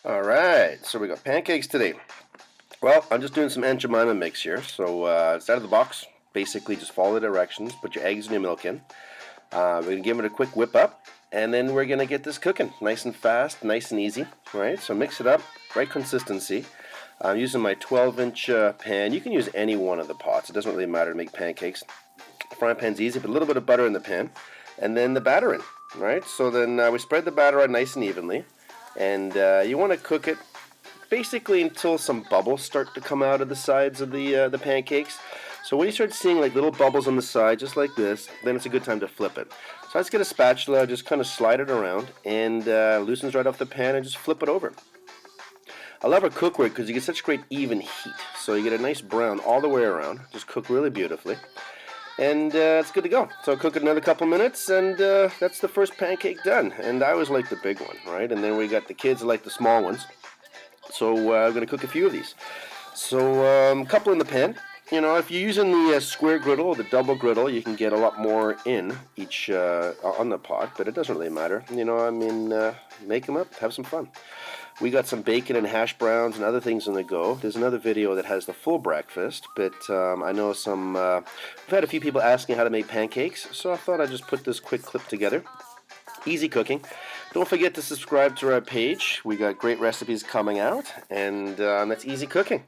Alright, so we got pancakes today. Well, I'm just doing some Aunt Jemima mix here. So it's out of the box. Basically, just follow the directions. Put your eggs and your milk in. We're going to give it a quick whip up. And then we're going to get this cooking. Nice and fast, nice and easy. Right, so mix it up. Right consistency. I'm using my 12-inch pan. You can use any one of the pots. It doesn't really matter to make pancakes. Frying pan's easy. Put a little bit of butter in the pan. And then the batter in. Right, so then we spread the batter out nice and evenly. And you want to cook it basically until some bubbles start to come out of the sides of the pancakes. So when you start seeing like little bubbles on the side, just like this, then it's a good time to flip it. So I just get a spatula, just kind of slide it around, and loosens right off the pan, and just flip it over. I love our cookware because you get such great even heat. So you get a nice brown all the way around. Just cook really beautifully. And it's good to go. So cook it another couple minutes, and that's the first pancake done. And I always like the big one, right? And then we got the kids that like the small ones. So I'm going to cook a few of these. So a couple in the pan. You know, if you're using the square griddle or the double griddle, you can get a lot more in each on the pot, but it doesn't really matter. You know, I mean, make them up, have some fun. We got some bacon and hash browns and other things on the go. There's another video that has the full breakfast, but I know we've had a few people asking how to make pancakes, so I thought I'd just put this quick clip together. Easy cooking. Don't forget to subscribe to our page. We got great recipes coming out, and that's easy cooking.